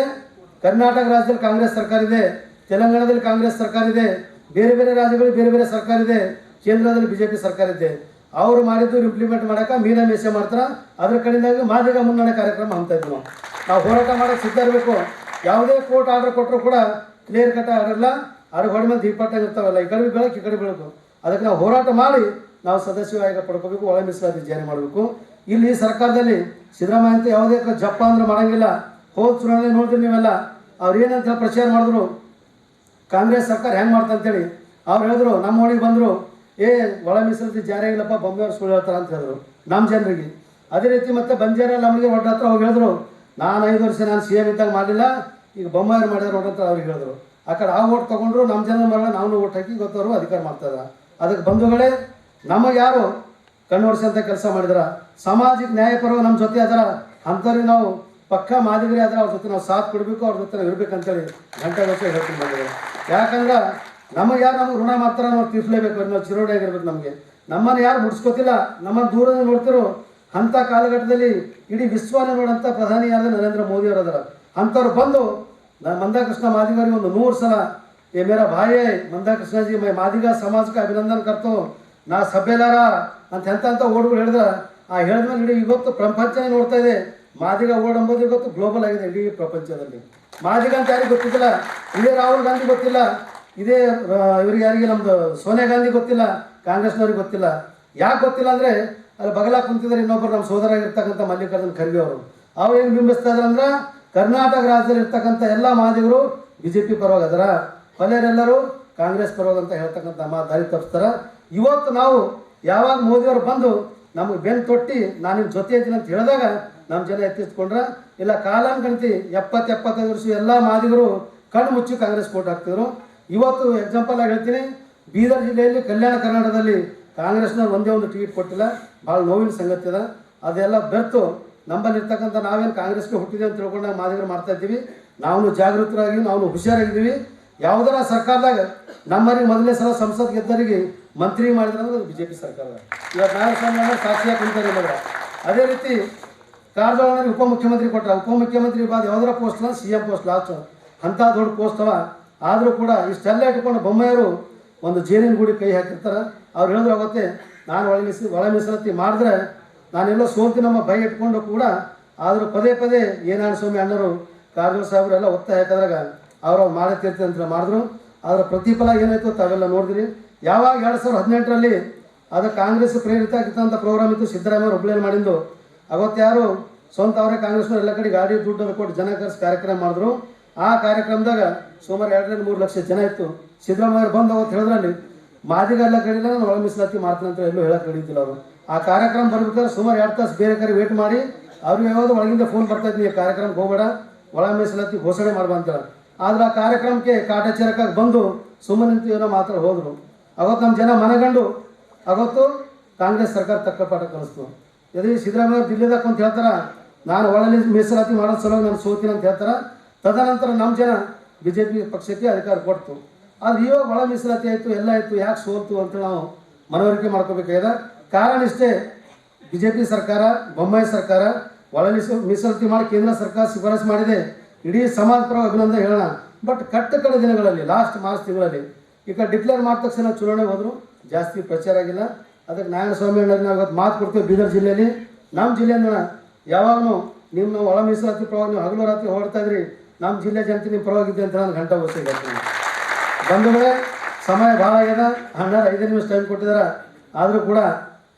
ಕರ್ನಾಟಕ ರಾಜ್ಯದಲ್ಲಿ ಕಾಂಗ್ರೆಸ್ ಸರ್ಕಾರ ಇದೆ, ತೆಲಂಗಾಣದಲ್ಲಿ ಕಾಂಗ್ರೆಸ್ ಸರ್ಕಾರ ಇದೆ, ಬೇರೆ ಬೇರೆ ರಾಜ್ಯಗಳಲ್ಲಿ ಬೇರೆ ಬೇರೆ ಸರ್ಕಾರ ಇದೆ, ಕೇಂದ್ರದಲ್ಲಿ BJP ಸರ್ಕಾರ ಇದೆ. ಅವರು ಮಾಡಿದ್ದು ಇಂಪ್ಲಿಮೆಂಟ್ ಮಾಡೋಕೆ ಮೀನ ಮೇಷ ಮಾಡ್ತಾರೆ. ಅದ್ರ ಕಡೆಯಿಂದಾಗಿ ಮಾದಿಗ ಮುನ್ನಡೆ ಕಾರ್ಯಕ್ರಮ ಅಂತ ಇದ್ವಿ. ನಾವು ಹೋರಾಟ ಮಾಡೋಕ್ಕೆ ಸಿದ್ಧ ಇರಬೇಕು. ಯಾವುದೇ ಕೋರ್ಟ್ ಆರ್ಡರ್ ಕೊಟ್ಟರು ಕೂಡ ಕ್ಲಿಯರ್ ಕಟ್ ಆರ್ಡರ್ ಇಲ್ಲ, ಅದ್ರ ಹೊಡೆ ಮೇಲೆ ದೀಪಾಟಾಗಿ ಇರ್ತಾವಲ್ಲ, ಈ ಕಡೆ ಬೆಳಕು ಈ ಕಡೆ ಬೆಳಕು. ಅದಕ್ಕೆ ನಾವು ಹೋರಾಟ ಮಾಡಿ ನಾವು ಸದಸ್ಯ ಆಯೋಗ ಪಡ್ಕೋಬೇಕು, ಒಳ ಮೀಸಲಾತಿ ಜಾರಿ ಮಾಡಬೇಕು. ಇಲ್ಲಿ ಸರ್ಕಾರದಲ್ಲಿ ಸಿದ್ದರಾಮಯ್ಯ ಅಂತ ಯಾವುದೇ ಜಪ್ಪ ಅಂದ್ರೆ ಮಾಡೋಂಗಿಲ್ಲ. ಹೋದ ಚುನಾವಣೆ ನೋಡಿದ್ರಿ ನೀವೆಲ್ಲ, ಅವ್ರು ಏನಂತ ಪ್ರಚಾರ ಮಾಡಿದ್ರು, ಕಾಂಗ್ರೆಸ್ ಸರ್ಕಾರ ಹೆಂಗೆ ಮಾಡ್ತಂತೇಳಿ. ಅವ್ರು ಹೇಳಿದ್ರು, ನಮ್ಮ ಒಳಗೆ ಬಂದರು, ಒಳ ಮೀಸಲಾತಿ ಜಾರಿ ಆಗಿಲ್ಲಪ್ಪ, ಬೊಮ್ಮೆಯವ್ರು ಸುಳ್ಳು ಹೇಳ್ತಾರೆ ಅಂತ ಹೇಳಿದ್ರು ನಮ್ಮ ಜನರಿಗೆ. ಅದೇ ರೀತಿ ಮತ್ತೆ ಬಂಜಾರ ನಮಗೆ ಒಡ್ಡ ಹತ್ರ ಹೋಗಿ ಹೇಳಿದ್ರು, ನಾನು 5 ವರ್ಷ ನಾನು CM ಇದ್ದಾಗ ಮಾಡಲಿಲ್ಲ, ಈಗ ಬೊಮ್ಮೆಯವ್ರು ಮಾಡಿದ್ರು ನೋಡಂತ ಅವ್ರಿಗೆ ಹೇಳಿದ್ರು. ಆ ಕಡೆ ಆ ಓಟ್ ತೊಗೊಂಡ್ರು, ನಮ್ಮ ಜನ ಮರಳ ನಾವು ಓಟ್ ಹಾಕಿ ಗೊತ್ತವರು ಅಧಿಕಾರ ಮಾಡ್ತಾರೆ. ಅದಕ್ಕೆ ಬಂಧುಗಳೇ, ನಮಗೆ ಯಾರು ಕಣ್ಣೋಡಿಸಂತ ಕೆಲಸ ಮಾಡಿದಾರ, ಸಮಾಜಕ್ಕೆ ನ್ಯಾಯಪರವಾಗಿ ನಮ್ಮ ಜೊತೆ ಅದರ ಅಂಥವ್ರಿಗೆ ನಾವು ಪಕ್ಕ ಮಾದಿಗರೇ ಆದ್ರೆ ಅವ್ರ ಜೊತೆ ನಾವು ಸಾಥ್ ಕೊಡಬೇಕು, ಅವ್ರ ಜೊತೆ ನಾವು ಇರ್ಬೇಕಂತೇಳಿ ಗಂಟೆ ವರ್ಷ ಹೇಳ್ತೀನಿ ಬಂದಿದ್ದಾರೆ. ಯಾಕಂದ್ರೆ ನಮಗೆ ಯಾರು ನಮಗೆ ಋಣ ಮಾಡ್ತಾರ ನಾವು ತೀರ್ಸಲೇಬೇಕು, ನಾವು ಚಿರೋಡಿ ಆಗಿರ್ಬೇಕು. ನಮ್ಮನ್ನು ಯಾರು ಮುಡ್ಸ್ಕೋತಿಲ್ಲ, ನಮ್ಮನ್ನು ದೂರದಿಂದ ನೋಡ್ತಿರೋ ಅಂಥ ಕಾಲಘಟ್ಟದಲ್ಲಿ ಇಡೀ ವಿಶ್ವನೇ ನೋಡೋಂಥ ಪ್ರಧಾನಿಯಾದ ನರೇಂದ್ರ ಮೋದಿಯವರು ಅದರ. ಅಂಥವ್ರು ಬಂದು ಮಂದಾಕೃಷ್ಣ ಮಾದಿಗರಿಗೆ ಒಂದು 100 ಸಲ ये मेरा भाई है मंदाकृष्ण जी, मैं मादिगा समाज का अभिनंदन करता हूँ, ನಾ ಸಭ್ಯಲಾರ ಅಂತ ಓಡ್ಗಳು ಹೇಳಿದ್ರೆ ಆ ಹೇಳಿದ್ಮೇಲೆ ಇಡೀ ಇವತ್ತು ಪ್ರಪಂಚನೇ ನೋಡ್ತಾ ಇದೆ. ಮಾದಿಗ ಓಡ್ ಅಂಬೋದು ಇವತ್ತು ಗ್ಲೋಬಲ್ ಆಗಿದೆ ಇಡೀ ಪ್ರಪಂಚದಲ್ಲಿ. ಮಾದಿಗ ಅಂತ ಯಾರಿಗೆ ಗೊತ್ತಿಲ್ಲ, ಇದೇ ರಾಹುಲ್ ಗಾಂಧಿ ಗೊತ್ತಿಲ್ಲ, ಇದೇ ಇವ್ರಿಗೆ ಯಾರಿಗೆ ನಮ್ಮದು ಸೋನಿಯಾ ಗಾಂಧಿ ಗೊತ್ತಿಲ್ಲ, ಕಾಂಗ್ರೆಸ್ನವ್ರಿಗೆ ಗೊತ್ತಿಲ್ಲ. ಯಾಕೆ ಗೊತ್ತಿಲ್ಲ ಅಂದರೆ ಅಲ್ಲಿ ಬಗಲ ಕುಂತಿದ್ದಾರೆ ಇನ್ನೊಬ್ಬರು ನಮ್ಮ ಸೋದರ ಇರ್ತಕ್ಕಂಥ ಮಲ್ಲಿಕಾರ್ಜುನ್ ಖರ್ಗೆ ಅವರು. ಅವ್ರು ಏನು ಬಿಂಬಿಸ್ತಾ ಇದ್ದಾರೆ ಅಂದ್ರೆ ಕರ್ನಾಟಕ ರಾಜ್ಯದಲ್ಲಿ ಇರ್ತಕ್ಕಂಥ ಎಲ್ಲ ಮಾದಿಗರು BJP ಪರವಾಗಿ ಅದರ, ಪಲ್ಯರೆಲ್ಲರೂ ಕಾಂಗ್ರೆಸ್ ಪರವಾಗಿ ಅಂತ ಹೇಳ್ತಕ್ಕಂಥ ದಾರಿ ತಪ್ಪಿಸ್ತಾರೆ. ಇವತ್ತು ನಾವು ಯಾವಾಗ ಮೋದಿಯವರು ಬಂದು ನಮಗೆ ಬೆನ್ನು ತೊಟ್ಟಿ ನಾನು ನಿಮ್ಮ ಜೊತೆ ಇದ್ದೀನಿ ಅಂತ ಹೇಳಿದಾಗ ನಮ್ಮ ಜನ ಎತ್ತಿಸ್ಕೊಂಡ್ರೆ, ಇಲ್ಲ ಕಾಲಾನುಗಣತಿ 70-75 ವರ್ಷ ಎಲ್ಲ ಮಾದಿಗರು ಕಣ್ಣು ಮುಚ್ಚಿ ಕಾಂಗ್ರೆಸ್ ಕೋಟ್ ಹಾಕ್ತಿದ್ರು. ಇವತ್ತು ಎಕ್ಸಾಂಪಲ್ ಆಗಿ ಹೇಳ್ತೀನಿ, ಬೀದರ್ ಜಿಲ್ಲೆಯಲ್ಲಿ ಕಲ್ಯಾಣ ಕರ್ನಾಟಕದಲ್ಲಿ ಕಾಂಗ್ರೆಸ್ನವ್ರು ಒಂದೇ ಒಂದು ಟಿಕೆಟ್ ಕೊಟ್ಟಿಲ್ಲ. ಭಾಳ ನೋವಿನ ಸಂಗತಿ ಅದ. ಅದೆಲ್ಲ ಬೆರ್ತು ನಮ್ಮಲ್ಲಿರ್ತಕ್ಕಂಥ ನಾವೇನು ಕಾಂಗ್ರೆಸ್ಗೆ ಹುಟ್ಟಿದೆ ಅಂತ ತಿಳ್ಕೊಂಡಾಗ ಮಾದಿಗರು ಮಾಡ್ತಾ ಇದ್ದೀವಿ. ನಾವು ಜಾಗೃತರಾಗಿ ನಾವು ಹುಷಾರಾಗಿದ್ದೀವಿ. ಯಾವುದರ ಸರ್ಕಾರದಾಗ ನಮ್ಮರಿಗೆ ಮೊದಲನೇ ಸಲ ಸಂಸತ್ ಗೆದ್ದರಿಗೆ ಮಂತ್ರಿ ಮಾಡಿದ್ರೆ ಅಂದ್ರೆ BJP ಸರ್ಕಾರ. ಇವತ್ತು ನಾರಾಯಣಸ್ವಾಮಿ ಸಾಕ್ಷಿಯಾಗಿ ಕುಂತಾರೆ ಮಗ. ಅದೇ ರೀತಿ ಕಾರಜೋಳನಲ್ಲಿ ಉಪಮುಖ್ಯಮಂತ್ರಿ ಕೊಟ್ಟರೆ, ಉಪಮುಖ್ಯಮಂತ್ರಿ ಬಾದ್ ಯಾವುದರ ಪೋಸ್ಟ್ ಅಲ್ಲ, CM ಪೋಸ್ಟ್ ಲಾಸ್ಟ್ ಅಂಥ ದೊಡ್ಡ ಪೋಸ್ಟ್ ಅವ. ಆದರೂ ಕೂಡ ಇಷ್ಟೆಲ್ಲ ಇಟ್ಕೊಂಡು ಬೊಮ್ಮೆಯವರು ಒಂದು ಜೇನಿನ ಗೂಡಿ ಕೈ ಹಾಕಿರ್ತಾರೆ. ಅವ್ರು ಹೇಳಿದ್ರು ಅವತ್ತೇ, ನಾನು ಒಳ ಮೀಸಲಾತಿ ಮಾಡಿದ್ರೆ ನಾನೆಲ್ಲೋ ಸೋಲ್ತಿ ನಮ್ಮ ಭಯ ಇಟ್ಕೊಂಡು ಕೂಡ, ಆದರೂ ಪದೇ ಪದೇ ಏನಾರಸ್ವಾಮಿ ಅಣ್ಣರು ಕಾರಜೋಳ ಸಾಹೇಬರು ಎಲ್ಲ ಒತ್ತಾಯ ಹಾಕಿದ್ರಾಗ ಅವರು ಮಾಡತ್ತಿರ್ತೀವಿ ಅಂತ ಮಾಡಿದ್ರು. ಅದರ ಪ್ರತಿಫಲ ಏನಾಯಿತು ತಾವೆಲ್ಲ ನೋಡಿದ್ರಿ. ಯಾವಾಗ 2018ರಲ್ಲಿ ಅದು ಕಾಂಗ್ರೆಸ್ ಪ್ರೇರಿತ ಆಗಿತ್ತಂಥ ಪ್ರೋಗ್ರಾಮ್ ಇತ್ತು, ಸಿದ್ದರಾಮಯ್ಯ ಹುಬ್ಳಿಯಲ್ಲಿ ಮಾಡಿದ್ದು. ಅವತ್ತು ಯಾರು ಸ್ವಂತ ಅವರೇ ಕಾಂಗ್ರೆಸ್ನವ್ರು ಎಲ್ಲ ಕಡೆ ಗಾಡಿ ದುಡ್ಡನ್ನು ಕೊಟ್ಟು ಜನ ಕರೆಸಿ ಕಾರ್ಯಕ್ರಮ ಮಾಡಿದ್ರು. ಆ ಕಾರ್ಯಕ್ರಮದಾಗ ಸುಮಾರು 2-3 ಲಕ್ಷ ಜನ ಇತ್ತು. ಸಿದ್ದರಾಮಯ್ಯ ಬಂದು ಅವತ್ತು ಹೇಳಿದ್ರಲ್ಲಿ ಮಾದಿಗ ಎಲ್ಲ ಕಡೆಯಿಂದ ನಾನು ಒಳ ಮೀಸಲಾತಿ ಮಾಡ್ತೀನಿ ಅಂತ ಎಲ್ಲೂ ಹೇಳಕ್ಕೆ ನಡೀತಿಲ್ಲ ಅವರು. ಆ ಕಾರ್ಯಕ್ರಮ ಬರ್ಬೇಕಾದ್ರೆ ಸುಮಾರು 2 ತಾಸು ಬೇರೆ ಕಡೆ ವೇಟ್ ಮಾಡಿ ಅವ್ರಿಗೆ ಯಾವುದು ಒಳಗಿಂದ ಫೋನ್ ಬರ್ತಾಯಿದ್ವಿ, ಈ ಕಾರ್ಯಕ್ರಮಕ್ಕೆ ಹೋಗಬೇಡ, ಒಳ ಮೀಸಲಾತಿ ಘೋಷಣೆ ಮಾಡುವ ಅಂತೇಳಿ. ಆದರೆ ಆ ಕಾರ್ಯಕ್ರಮಕ್ಕೆ ಕಾಟಾಚಾರಕ್ಕಾಗಿ ಬಂದು ಸುಮ್ಮನೆ ನಿಂತು ಏನೋ ಮಾತ್ರ ಹೋದರು. ಅವತ್ತು ನಮ್ಮ ಜನ ಮನಗಂಡು ಅವತ್ತು ಕಾಂಗ್ರೆಸ್ ಸರ್ಕಾರ ತಕ್ಕ ಪಾಠ ಕಲಿಸ್ತು. ಯದಿ ಸಿದ್ದರಾಮಯ್ಯ ದಿಲ್ಲಿದಾಗ ಅಂತ ಹೇಳ್ತಾರೆ, ನಾನು ಒಳ ಮೀಸಲಾತಿ ಮಾಡೋದು ಸಲುವಾಗಿ ನಾನು ಸೋತೀನಿ ಅಂತ ಹೇಳ್ತಾರೆ. ತದನಂತರ ನಮ್ಮ ಜನ BJP ಪಕ್ಷಕ್ಕೆ ಅಧಿಕಾರ ಕೊಡ್ತು. ಆದರೆ ಇವಾಗ ಒಳ ಮೀಸಲಾತಿ ಆಯಿತು, ಎಲ್ಲ ಆಯಿತು, ಯಾಕೆ ಸೋಲ್ತು ಅಂತ ನಾವು ಮನವರಿಕೆ ಮಾಡ್ಕೋಬೇಕಾಗಿದೆ. ಕಾರಣ ಇಷ್ಟೇ, BJP ಸರ್ಕಾರ, ಬೊಮ್ಮಾಯಿ ಸರ್ಕಾರ ಒಳ ಮೀಸಲಾತಿ ಮಾಡಿ ಕೇಂದ್ರ ಸರ್ಕಾರ ಶಿಫಾರಸು ಮಾಡಿದೆ. ಇಡೀ ಸಮಾಜ ಪರವಾಗಿ ಅಭಿನಂದನೆ ಹೇಳೋಣ. ಬಟ್ ಕಟ್ಟಕಡೆ ದಿನಗಳಲ್ಲಿ ಲಾಸ್ಟ್ ಮಾರ್ಚ್ ತಿಂಗಳಲ್ಲಿ ಈಗ ಡಿಕ್ಲೇರ್ ಮಾಡಿದ ತಕ್ಷಣ ಚುನಾವಣೆ ಹೋದರು, ಜಾಸ್ತಿ ಪ್ರಚಾರ ಆಗಿಲ್ಲ. ಅದಕ್ಕೆ ನಾರಾಯಣಸ್ವಾಮಿ ಅಣ್ಣರಿಗೆ ನಾವು ಇವತ್ತು ಮಾತು ಕೊಡ್ತೀವಿ. ಬೀದರ್ ಜಿಲ್ಲೆಯಲ್ಲಿ ನಮ್ಮ ಜಿಲ್ಲೆಯಿಂದ ಯಾವಾಗಲೂ ನಿಮ್ಮ ಒಳ ಮೀಸಲಾತಿ ಪರವಾಗಿ ನೀವು ಹಗಲು ರಾತ್ರಿ ಹೊರಡ್ತಾ ಇದ್ರಿ, ನಮ್ಮ ಜಿಲ್ಲೆ ಜನತೆ ನಿಮ್ಮ ಪರವಾಗಿದ್ದೆ ಅಂತ ನಾನು ಗಂಟೆ ವರ್ಷಕ್ಕೆ ಬಂಧುಗಳೇ, ಸಮಯ ಭಾಳ ಆಗ್ಯದ. 5 ನಿಮಿಷ ಟೈಮ್ ಕೊಟ್ಟಿದ್ದಾರೆ. ಆದರೂ ಕೂಡ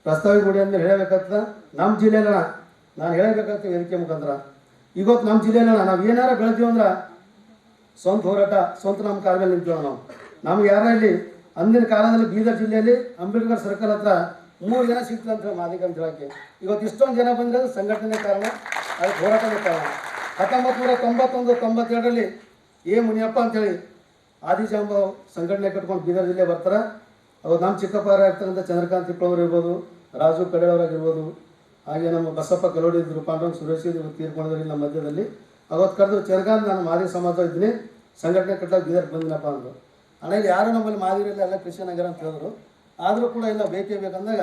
ಪ್ರಸ್ತಾವಿಕ ಗುಡಿ ಅಂದ್ರೆ ಹೇಳಬೇಕಾಗ್ತದೆ. ನಮ್ಮ ಜಿಲ್ಲೆಯಲ್ಲ ನಾನು ಹೇಳಬೇಕಾಗ್ತದೆ ವೇದಿಕೆ ಮುಖಾಂತರ. ಇವತ್ತು ನಮ್ಮ ಜಿಲ್ಲೆಯಲ್ಲ ನಾವು ಏನಾರ ಬೆಳೆದೀವಿ ಅಂದ್ರೆ ಸ್ವಂತ ಹೋರಾಟ, ಸ್ವಂತ ನಮ್ಮ ಕಾಲ ಮೇಲೆ ನಿಂತೀವಿ ನಾವು. ನಮ್ಗೆ ಯಾರ ಇಲ್ಲಿ ಅಂದಿನ ಕಾಲದಲ್ಲಿ ಬೀದರ್ ಜಿಲ್ಲೆಯಲ್ಲಿ ಅಂಬೇಡ್ಕರ್ ಸರ್ಕಲ್ ಹತ್ರ 3 ಜನ ಸಿಗ್ತಂತ ಮಾದಿಗ ಅಂತ ಹೇಳಕ್ಕೆ. ಇವತ್ತು ಇಷ್ಟೊಂದು ಜನ ಬಂದರೆ ಸಂಘಟನೆ ಕಾರಣ, ಅದಕ್ಕೆ ಹೋರಾಟನೇ ಕಾರಣ. 1991-92ರಲ್ಲಿ ಮುನಿಯಪ್ಪ ಅಂತೇಳಿ ಆದಿಜಾಂಬ ಸಂಘಟನೆ ಕಟ್ಕೊಂಡು ಬೀದರ್ ಜಿಲ್ಲೆ ಬರ್ತಾರೆ. ಅವ್ರು ನಮ್ಮ ಚಿಕ್ಕಪ್ಪ ಇರ್ತಕ್ಕಂಥ ಚಂದ್ರಕಾಂತ್ ತಿಪ್ಪಳವ್ರು ಇರ್ಬೋದು, ರಾಜು ಕಡೆಯವರಾಗಿರ್ಬೋದು, ಹಾಗೆ ನಮ್ಮ ಬಸಪ್ಪ ಕಲೋಡಿ ಇದ್ದರು, ಪಾಂಡುರಂಗ ಸುರೇಶ್ ಇದ್ರು, ತೀರ್ಕೊಂಡಿದ್ರು ನಮ್ಮ ಮಧ್ಯದಲ್ಲಿ. ಅವತ್ತು ಕರೆದು ಚಂದ್ರಕಾಂತ್ ನಾನು ಮಾದಿಗ ಸಮಾಜ ಇದ್ದೀನಿ, ಸಂಘಟನೆ ಕಟ್ಟಕ್ಕೆ ಬೀದರ್ಗೆ ಬಂದಿನಪ್ಪ ಅಂದರು. ಅಣ್ಣ ಇಲ್ಲಿ ಯಾರು ನಮ್ಮಲ್ಲಿ ಮಾದಿಗರಲ್ಲಿ ಎಲ್ಲ ಕ್ರಿಶ್ಚಿಯನ್ ಆಗ್ಯಾರ ಅಂತ ಹೇಳಿದ್ರು. ಆದರೂ ಕೂಡ ಇಲ್ಲ ಬೇಕೇ ಬೇಕಂದಾಗ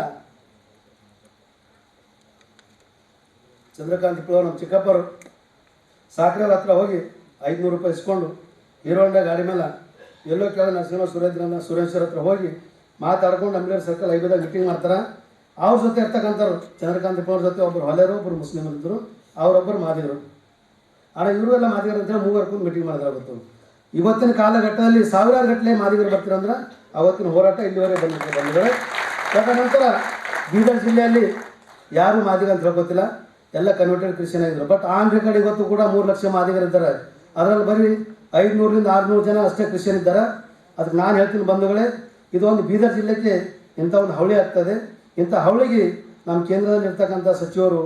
ಚಂದ್ರಕಾಂತ್ ತಿಪ್ಪಳವ್ರು ನಮ್ಮ ಚಿಕ್ಕಪ್ಪರು ಸಾಕ್ರೆಲ್ ಹತ್ರ ಹೋಗಿ 500 ರೂಪಾಯಿ ಇಸ್ಕೊಂಡು ಹೀರೋ ಹೋಂಡಾ ಗಾಡಿ ಮೇಲೆ ಎಲ್ಲೋ ಕೇಳೋ ನರಸಿಂಹ ಸುರೇಶ್ವರ ಹತ್ರ ಹೋಗಿ ಮಾತಾಡ್ಕೊಂಡು ಅಂಬೇಡ್ಕರ್ ಸರ್ಕಲ್ ಐಬದಾಗ ಮೀಟಿಂಗ್ ಮಾಡ್ತಾರೆ. ಅವ್ರ ಜೊತೆ ಇರ್ತಕ್ಕಂಥವ್ರು ಚಂದ್ರಕಾಂತ್ ತಿಪ್ಪಳವ್ರ ಜೊತೆ ಒಬ್ಬರು ಹೊಲೆಯರು, ಒಬ್ಬರು ಮುಸ್ಲಿಮರು ಇದ್ದರು, ಅವರೊಬ್ಬರು ಮಾದಿಗರು. ಆದರೆ ಇವರು ಎಲ್ಲ ಮಾದಿಗರು ಅಂತೇಳಿ 3 ಕೂತು ಮೀಟಿಂಗ್ ಮಾಡಿದ್ರಾಗುತ್ತು. ಇವತ್ತಿನ ಕಾಲಘಟ್ಟದಲ್ಲಿ ಸಾವಿರಾರು ಗಟ್ಟಲೆ ಮಾದಿಗರು ಬರ್ತೀರಂದ್ರೆ ಅವತ್ತಿನ ಹೋರಾಟ ಇಲ್ಲಿವರೆಗೆ ಬಂದಿದೆ. ನಂತರ ಬೀದರ್ ಜಿಲ್ಲೆಯಲ್ಲಿ ಯಾರು ಮಾದಿಗ ಅಂತ ಹೇಳ್ಕೊತಿಲ್ಲ, ಎಲ್ಲ ಕನ್ವರ್ಟೆಡ್ ಕ್ರಿಶ್ಚಿಯನ್ ಆಗಿದ್ರು. ಬಟ್ ಆನ್ ರೆಕಾರ್ಡ್ ಇವತ್ತು ಕೂಡ 3 ಲಕ್ಷ ಮಾದಿಗರು ಇದ್ದಾರೆ. ಅದರಲ್ಲಿ ಬರೀ 500-600 ಜನ ಅಷ್ಟೇ ಕ್ರಿಶ್ಚಿಯನ್ ಇದ್ದಾರೆ. ಅದಕ್ಕೆ ನಾನು ಹೇಳ್ತೀನಿ ಬಂಧುಗಳೇ, ಇದೊಂದು ಬೀದರ್ ಜಿಲ್ಲೆಗೆ ಇಂಥ ಒಂದು ಹವಳಿ ಆಗ್ತದೆ. ಇಂಥ ಹವಳಿಗೆ ನಮ್ಮ ಕೇಂದ್ರದಲ್ಲಿ ಇರ್ತಕ್ಕಂಥ ಸಚಿವರು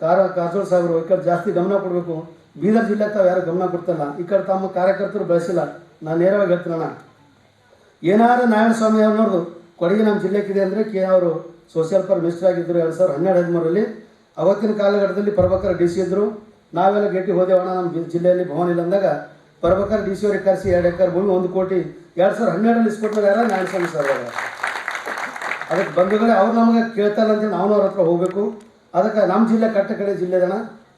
ಕಾರಜೋಳ ಸಾಹೇಬರು ಈ ಕಡೆ ಜಾಸ್ತಿ ಗಮನ ಕೊಡಬೇಕು. ಬೀದರ್ ಜಿಲ್ಲೆ ತಾವು ಯಾರು ಗಮನ ಕೊಡ್ತಲ್ಲ, ಈ ಕಡೆ ತಮ್ಮ ಕಾರ್ಯಕರ್ತರು ಬೆಳೆಸಿಲ್ಲ. ನಾನು ನೇರವಾಗಿ ಹೇಳ್ತೀನಣ್ಣ, ಏನಾರು ನಾರಾಯಣ ಸ್ವಾಮಿ ಅವ್ರನ್ನೋದು ಕೊಡುಗೆ ನಮ್ಮ ಜಿಲ್ಲೆಗಿದೆ ಅಂದರೆ ಅವರು ಸೋಷಿಯಲ್ ಫಾರ್ ಮಿನಿಸ್ಟರ್ ಆಗಿದ್ದರು 2012-13ರಲ್ಲಿ. ಅವತ್ತಿನ ಕಾಲಘಟ್ಟದಲ್ಲಿ ಪ್ರಭಾಕರ್ DC ಇದ್ದರು. ನಾವೆಲ್ಲ ಗೇಟಿ ಹೋದೇವಣ್ಣ, ನಮ್ಮ ಜಿಲ್ಲೆಯಲ್ಲಿ ಭವನ ಇಲ್ಲ ಅಂದಾಗ ಪ್ರಭಾಕರ್ DC ಅವ್ರಿಗೆ ಕರೆಸಿ 2 ಎಕರೆ ಭೂಮಿ 1 ಕೋಟಿ 2012ರಲ್ಲಿ ಇಸ್ಕೊಟ್ಮೇಲೆ ಯಾರು ನಾರಾಯಣ ಸ್ವಾಮಿ ಸರ್ ಅವರು. ಅದಕ್ಕೆ ಬಂಧುಗಳೇ, ಅವ್ರು ನಮಗೆ ಕೇಳ್ತಾಯಿಲ್ಲ ಅಂತೇಳಿ ನಾವು ಅವ್ರ ಹತ್ರ ಹೋಗಬೇಕು. ಅದಕ್ಕೆ ನಮ್ಮ ಜಿಲ್ಲೆ ಕಟ್ಟ ಕಡೆ ಜಿಲ್ಲೆದಣ,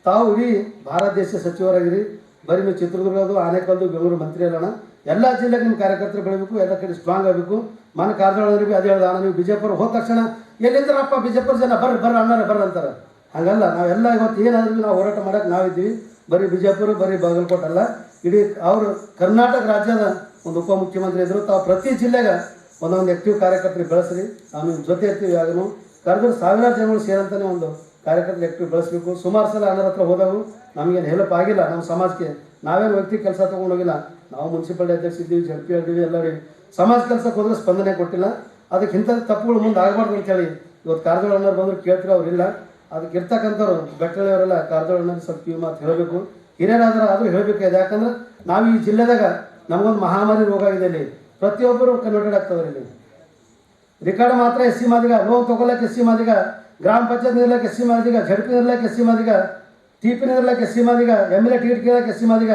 ತಾವು ಇಡೀ ಭಾರತ ದೇಶ ಸಚಿವರಾಗಿರಿ. ಬರೀ ನೀವು ಚಿತ್ರದುರ್ಗದು, ಆನೇಕಲ್ದು, ಬೆಂಗಳೂರು ಮಂತ್ರಿ ಅಲ್ಲಣ್ಣ. ಎಲ್ಲ ಜಿಲ್ಲೆಗೆ ನಿಮ್ಮ ಕಾರ್ಯಕರ್ತರು ಬೆಳಿಬೇಕು, ಎಲ್ಲ ಕಡೆ ಸ್ಟ್ರಾಂಗ್ ಆಗಬೇಕು. ಮನೆ ಕಾರಜೋಳರಿಗೆ ಅದೇ ಹೇಳ್ದ, ನೀವು ಬಿಜೆಪುರ ಹೋದ ತಕ್ಷಣ ಎಲ್ಲಿದ್ದಾರಪ್ಪ ಬಿಜೆಪುರ ಜನ ಬರ್ರಿ ಅಣ್ಣಾರೆ ಬರ್ರಿ ಅಂತಾರೆ. ಹಾಗಲ್ಲ, ನಾವೆಲ್ಲ ಇವತ್ತು ಏನಾದ್ರೂ ನಾವು ಹೋರಾಟ ಮಾಡೋಕೆ ನಾವಿದ್ದೀವಿ. ಬರೀ ಬಿಜಾಪುರ, ಬರೀ ಬಾಗಲಕೋಟೆ ಅಲ್ಲ, ಇಡೀ ಅವರು ಕರ್ನಾಟಕ ರಾಜ್ಯದ ಒಂದು ಉಪಮುಖ್ಯಮಂತ್ರಿ ಇದ್ದರು. ತಾವು ಪ್ರತಿ ಜಿಲ್ಲೆಗೆ ಒಂದೊಂದು ಆ್ಯಕ್ಟಿವ್ ಕಾರ್ಯಕರ್ತರಿಗೆ ಬೆಳೆಸ್ರಿ. ನಾವು ನಿಮ್ಮ ಜೊತೆ ಇರ್ತೀವಿ. ಯಾಗನು ಕರೆದ್ರೆ ಸಾವಿರಾರು ಜನಗಳು ಸೇರಂತಾನೆ ಒಂದು ಕಾರ್ಯಕರ್ತರು ಆ್ಯಕ್ಟಿವ್ ಬೆಳೆಸಬೇಕು. ಸುಮಾರು ಸಲ ಅನ್ನರ ಹತ್ರ ಹೋದವು ನಮಗೇನು ಹೆಲ್ಪ್ ಆಗಿಲ್ಲ. ನಮ್ಮ ಸಮಾಜಕ್ಕೆ ನಾವೇನು ವ್ಯಕ್ತಿ ಕೆಲಸ ತೊಗೊಂಡೋಗಿಲ್ಲ. ನಾವು ಮುನ್ಸಿಪಾಲಿಟಿ ಅಧ್ಯಕ್ಷ ಇದ್ದೀವಿ, ZP ಇದ್ದೀವಿ, ಎಲ್ಲರೂ ಸಮಾಜ ಕೆಲಸಕ್ಕೆ ಹೋದ್ರೆ ಸ್ಪಂದನೆ ಕೊಟ್ಟಿಲ್ಲ. ಅದಕ್ಕೆ ಇಂಥ ತಪ್ಪುಗಳು ಮುಂದೆ ಆಗಬಾರ್ದು ಅಂತೇಳಿ ಇವತ್ತು ಕಾರಜೋಳ ಅಣ್ಣರು ಬಂದರು ಕೇಳ್ತೀರ, ಅವರಿಲ್ಲ. ಅದಕ್ಕೆ ಇರ್ತಕ್ಕಂಥವ್ರು ಬೆಟ್ಟಳೆಯವರೆಲ್ಲ ಕಾರಜೋಳ ಅಣ್ಣರಿಗೆ ಸ್ವಲ್ಪ ಕಿವಿ ಮಾತು ಹೇಳಬೇಕು. ಹಿರಿಯರಾದ್ರೆ ಆದರೂ ಹೇಳಬೇಕಾಗಿದೆ. ಯಾಕಂದ್ರೆ ನಾವು ಈ ಜಿಲ್ಲೆದಾಗ ನಮಗೊಂದು ಮಹಾಮಾರಿ ರೋಗ ಇದೆ. ಇಲ್ಲಿ ಪ್ರತಿಯೊಬ್ಬರು ಕನ್ವರ್ಟೆಡ್ ಆಗ್ತದೆ. ಇಲ್ಲಿ ರೆಕಾರ್ಡ್ ಮಾತ್ರ SC ಮಾದಿಗ, ಲೋನ್ ತೊಗೊಳಕ್ಕೆ SC ಮಾದಿಗ, ಗ್ರಾಮ ಪಂಚಾಯತ್ ನಿರ್ಲಕ್ಕೆ SC ಮಾದಿಗ, ZP ನಿರ್ಲಕ್ಕೆ SC ಮಾದಿಗ, TP ನಿರ್ಲಕ್ಕೆ SC ಮಾದಿಗ, MLA ಟಿಕೆಟ್ ಕೇಳಕ್ಕೆ SC ಮಾದಿಗ.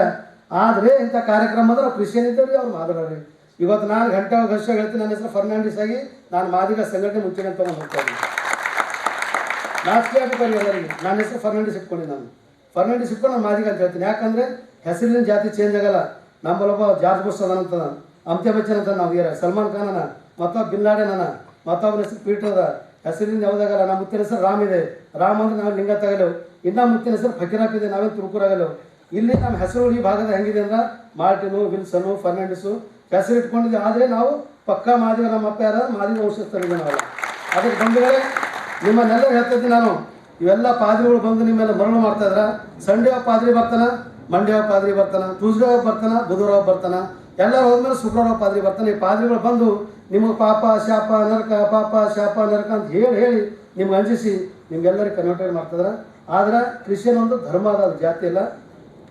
ಆದರೆ ಇಂಥ ಕಾರ್ಯಕ್ರಮ ಅಂದ್ರೆ ಕ್ರಿಶ್ಚಿಯನ್ ಇದ್ದವ್ರಿ, ಅವ್ರು ಮಾದಿಗರು. ಇವತ್ತು ನಾನು ಗಂಟೆ ವರ್ಷ ಹೇಳ್ತೀನಿ, ನನ್ನ ಹೆಸರು ಫರ್ನಾಂಡಿಸ್ ಆಗಿ ನಾನು ಮಾದಿಗ ಸಂಘಟನೆ ಮುಂಚೆನೆ ತೊಗೊಂಡು ಹೋಗ್ತಾ ಇದ್ದೀನಿ. ನಾಚಿಕೆ ಆಗಬೇಕು ಎಲ್ಲರಿಗೆ. ನನ್ನ ಹೆಸರು ಫರ್ನಾಂಡಿಸ್ ಇಟ್ಕೊಂಡು ನಾನು ಫರ್ನಾಂಡಿಸ್ ಇಟ್ಕೊಂಡು ನಾನು ಮಾದಿಗ ಅಂತ ಹೇಳ್ತೀನಿ. ಯಾಕಂದರೆ ಹೆಸರಿನ ಜಾತಿ ಚೇಂಜ್ ಆಗಲ್ಲ. ನಮ್ಮಲ್ಲೊಬ್ಬ ಜಾರ್ಜ್ ಬುಷ್ ಅದಾನಂತ, ಅಮಿತಾಬ್ ಬಚ್ಚನ್ ಅಂತ ನಾವು ಸಲ್ಮಾನ್ ಖಾನ್ ಅನ, ಮತ್ತೊಬ್ಬ ಬಿನ್ ಲಾಡೆನ್ ಅನ, ಮತ್ತೊಬ್ಬನ ಹೆಸರು ಪೀಟರ್ ಅದ. ಹೆಸರಿನ ಯಾವುದಾಗಲ್ಲ. ನಮ್ಮ ಮುತ್ತಿನ ಹೆಸರು ರಾಮ್ ಇದೆ. ರಾಮ್ ಅಂದ್ರೆ ನಾವು ಲಿಂಗ ತಗಲೇವು. ಇನ್ನು ಮುತ್ತಿನ ಹೆಸರು ಫಕೀರಪ್ಪ ಇದೆ, ನಾವೇನು ತುರುಕೂರಾಗಲೇವು. ಇಲ್ಲಿ ನಮ್ಮ ಹೆಸರು ಈ ಭಾಗದ ಹೆಂಗಿದೆ ಅಂದ್ರೆ ಮಾರ್ಟಿನು, ವಿಲ್ಸನು, ಫರ್ನಾಂಡಿಸು ಹೆಸರು ಇಟ್ಕೊಂಡಿದ್ದೀವಿ. ಆದರೆ ನಾವು ಪಕ್ಕಾ ಮಾದಿಗ. ನಮ್ಮ ಅಪ್ಪ ಯಾರು ಮಾದಿಗ ವಂಶಸ್ಥರಿದ್ದೀವಿ ನಾವೆಲ್ಲ. ಅದಕ್ಕೆ ಬಂಧುಗಳೇ, ನಿಮ್ಮನ್ನೆಲ್ಲ ಹೇಳ್ತಿದ್ದೀನಿ ನಾನು, ಇವೆಲ್ಲ ಪಾದ್ರಿಗಳು ಬಂದು ನಿಮ್ಮೆಲ್ಲ ಮರಳು ಮಾಡ್ತಾಯಿದ್ರ. ಸಂಡೇ ಪಾದ್ರಿ ಬರ್ತಾನೆ, ಮಂಡ್ಯ ಪಾದ್ರಿ ಬರ್ತಾನೆ, ಟ್ಯೂಸ್ಡೇ ಬರ್ತಾನೆ, ಬುಧವಾರ ಬರ್ತಾನೆ, ಎಲ್ಲ ಹೋದ್ಮೇಲೆ ಶುಕ್ರವಾರ ಪಾದ್ರಿ ಬರ್ತಾನೆ. ಈ ಪಾದ್ರಿಗಳು ಬಂದು ನಿಮಗೆ ಪಾಪ ಶಾಪ ನರಕ, ಪಾಪ ಶಾಪ ನರಕ ಅಂತ ಹೇಳಿ ನಿಮ್ಗೆ ಅಂಜಿಸಿ ನಿಮ್ಗೆಲ್ಲರಿಗೆ ಕನ್ವರ್ಟೆಡ್ ಮಾಡ್ತಿದ್ರೆ. ಆದ್ರೆ ಕ್ರಿಶ್ಚಿಯನ್ ಒಂದು ಧರ್ಮ ಅದ, ಅದು ಜಾತಿ ಇಲ್ಲ.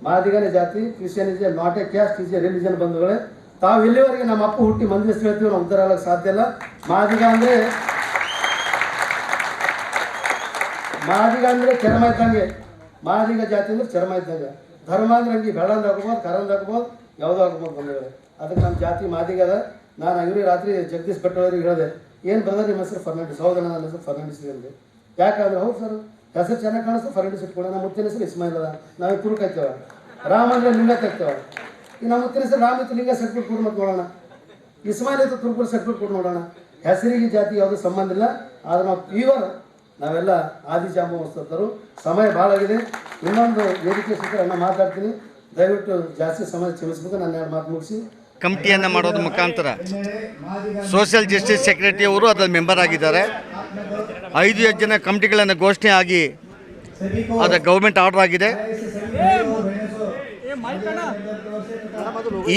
ಮಾದಿಗನೇ ಜಾತಿ. Christian is A not A caste, is A religion. ಬಂಧುಗಳೇ, ತಾವು ಇಲ್ಲಿವರೆಗೆ ನಮ್ಮ ಅಪ್ಪ ಹುಟ್ಟಿ ಮಂದಿ ಹೆಸರು ಹೇಳ್ತೀವಿ, ನಾವು ಉದ್ಧಾರ ಆಗಕ್ಕೆ ಸಾಧ್ಯ ಇಲ್ಲ. ಮಾದಿಗ ಅಂದರೆ ಚರ್ಮ ಇದ್ದಂಗೆ. ಮಾದಿಗ ಜಾತಿ ಅಂದ್ರೆ ಚರ್ಮ ಇದ್ದಂಗೆ. ಧರ್ಮ ಅಂದ್ರೆ ಹಂಗೆ ಬೆಳ್ಳಂದು ಹಾಕ್ಬೋದು, ಕರಂದು ಹಾಕ್ಬೋದು, ಯಾವುದೋ ಹಾಕ್ಬೋದು. ಬಂಧುಗಳೇ, ಅದಕ್ಕೆ ನಮ್ಮ ಜಾತಿ ಮಾದಿಗ ಅದ. ನಾನು ಇವ್ರಿಗೆ ರಾತ್ರಿ ಜಗದೀಶ್ ಭಟ್ಟವರಿಗೆ ಹೇಳಿದೆ, ಏನು ಬ್ರದರ್ ನಿಮ್ಮ ಹೆಸರು ಫರ್ನಾಂಡಿಸ್? ಹೌದಾ, ನನ್ನ ಹೆಸರು ಫರ್ನಾಂಡಿಸ್ ಇದೆ. ಯಾಕಂದ್ರೆ ಹೌದು ಸರ್, ಹೆಸರು ಚೆನ್ನಾಗಿ ಕಾಣಿಸ್ತು, ಫರ್ನಾಂಡಿಸ್ ಇಟ್ಕೊಂಡು. ನಮ್ಮ ಮುತ್ತಿನ ಹೆಸರು ಇಸ್ಮಾಯಿಲ್ ಅದ, ನಾವು ತುರುಕ್ ಹಾಕ್ತೇವೆ. ರಾಮ ಅಂದರೆ ಲಿಂಗ ತೆಗ್ತೇವೆ. ಈಗ ನಮ್ಮ ಮುತ್ತಿನ ಹೆಸರು ರಾಮ ಇತ್ತು, ಲಿಂಗ ಸರ್ಟಿಫಿಕೇಟ್ ಕೊಡು ಮತ್ತು ನೋಡೋಣ. ಇಸ್ಮಾಯಿಲ್ ಇತ್ತು, ತುರುಕೂರು ಸರ್ಟಿಫಿಕೇಟ್ ಕೊಡು ನೋಡೋಣ. ಹೆಸರಿಗೆ ಜಾತಿ ಯಾವುದೂ ಸಂಬಂಧ ಇಲ್ಲ. ಆದರೆ ನಾವು ಪ್ಯೂರ್ ನಾವೆಲ್ಲ ಆದಿಜಾಂಬ ವಂಶಸ್ಥರು. ಸಮಯ ಭಾಳ ಆಗಿದೆ. ಇನ್ನೊಂದು ವೇದಿಕೆ ಸಿಕ್ಕರೆ ನಾನು ಮಾತಾಡ್ತೀನಿ. ದಯವಿಟ್ಟು ಜಾಸ್ತಿ ಸಮಯ ಕ್ಷಮಿಸ್ಬೇಕು. ನಾನು 2 ಮಾತು ಮುಗಿಸಿ ಕಮಿಟಿಯನ್ನು ಮಾಡೋದ್ರ ಮುಖಾಂತರ ಸೋಷಿಯಲ್ ಜಸ್ಟಿಸ್ ಸೆಕ್ರೆಟರಿ ಅವರು ಅದರಲ್ಲಿ ಮೆಂಬರ್ ಆಗಿದ್ದಾರೆ. 5 ಜನ ಕಮಿಟಿಗಳನ್ನು ಘೋಷಣೆ ಆಗಿ ಅದರ ಗೌರ್ಮೆಂಟ್ ಆರ್ಡರ್ ಆಗಿದೆ.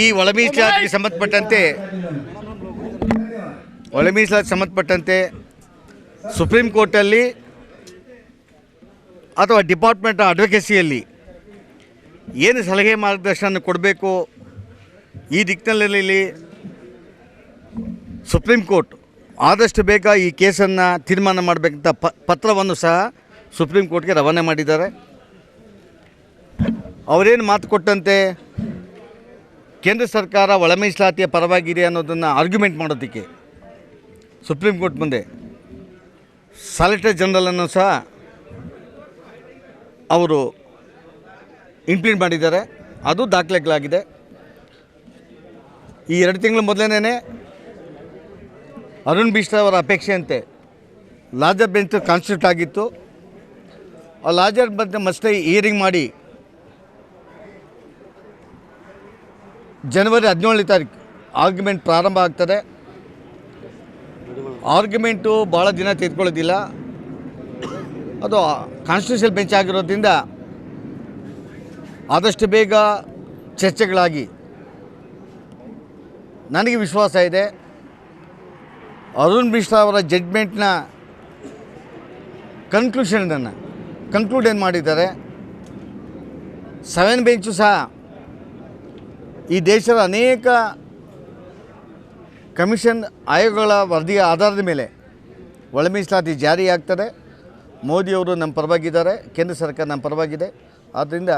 ಈ ಒಳ ಮೀಸಲಾತಿಗೆ ಸಂಬಂಧಪಟ್ಟಂತೆ ಒಳ ಮೀಸಲಾತಿ ಸಂಬಂಧಪಟ್ಟಂತೆ ಸುಪ್ರೀಂ ಕೋರ್ಟಲ್ಲಿ ಅಥವಾ ಡಿಪಾರ್ಟ್ಮೆಂಟ್ ಅಡ್ವೊಕೇಸಿಯಲ್ಲಿ ಏನು ಸಲಹೆ ಮಾರ್ಗದರ್ಶನ ಕೊಡಬೇಕು ಈ ದಿಕ್ಕಿನಲ್ಲಿ ಸುಪ್ರೀಂ ಕೋರ್ಟ್ ಆದಷ್ಟು ಬೇಗ ಈ ಕೇಸನ್ನು ತೀರ್ಮಾನ ಮಾಡಬೇಕಂತ ಪತ್ರವನ್ನು ಸಹ ಸುಪ್ರೀಂ ಕೋರ್ಟ್ಗೆ ರವಾನೆ ಮಾಡಿದ್ದಾರೆ. ಅವರೇನು ಮಾತು ಕೊಟ್ಟಂತೆ ಕೇಂದ್ರ ಸರ್ಕಾರ ಒಳ ಮೀಸಲಾತಿಯ ಪರವಾಗಿದೆ ಅನ್ನೋದನ್ನು ಆರ್ಗ್ಯುಮೆಂಟ್ ಮಾಡೋದಕ್ಕೆ ಸುಪ್ರೀಂ ಕೋರ್ಟ್ ಮುಂದೆ ಸಾಲಿಸಿಟರ್ ಜನರಲನ್ನು ಸಹ ಅವರು ಇಂಪ್ಲಿಮೆಂಟ್ ಮಾಡಿದ್ದಾರೆ. ಅದು ದಾಖಲೆಗಳಾಗಿದೆ. ಈ 2 ತಿಂಗಳ ಮೊದಲನೇ ಅರುಣ್ ಮಿಶ್ರಾ ಅವರ ಅಪೇಕ್ಷೆಯಂತೆ ಲಾರ್ಜರ್ ಬೆಂಚ್ ಕಾನ್ಸ್ಟಿಟ್ಯೂಟ್ ಆಗಿತ್ತು. ಆ ಲಾರ್ಜರ್ ಬೆಂಚ್ ಮತ್ತೆ ಹಿಯರಿಂಗ್ ಮಾಡಿ ಜನವರಿ 17ನೇ ತಾರೀಕು ಆರ್ಗ್ಯುಮೆಂಟ್ ಪ್ರಾರಂಭ ಆಗ್ತದೆ. ಆರ್ಗ್ಯುಮೆಂಟು ಭಾಳ ದಿನ ತೆಗೆದುಕೊಳ್ಳೋದಿಲ್ಲ. ಅದು ಕಾನ್ಸ್ಟಿಟ್ಯೂಷನಲ್ ಬೆಂಚ್ ಆಗಿರೋದ್ರಿಂದ ಆದಷ್ಟು ಬೇಗ ಚರ್ಚೆಗಳಾಗಿ ನನಗೆ ವಿಶ್ವಾಸ ಇದೆ ಅರುಣ್ ಮಿಶ್ರಾ ಅವರ ಜಡ್ಜ್ಮೆಂಟ್ನ ಕನ್ಕ್ಲೂಡ್ ಏನು ಮಾಡಿದ್ದಾರೆ. 7 ಬೆಂಚು ಸಹ ಈ ದೇಶದ ಅನೇಕ ಕಮಿಷನ್ ಆಯೋಗಗಳ ವರದಿಯ ಆಧಾರದ ಮೇಲೆ ಒಳ ಮೀಸಲಾತಿ ಜಾರಿಯಾಗ್ತದೆ. ಮೋದಿಯವರು ನಮ್ಮ ಪರವಾಗಿದ್ದಾರೆ, ಕೇಂದ್ರ ಸರ್ಕಾರ ನಮ್ಮ ಪರವಾಗಿದೆ. ಆದ್ದರಿಂದ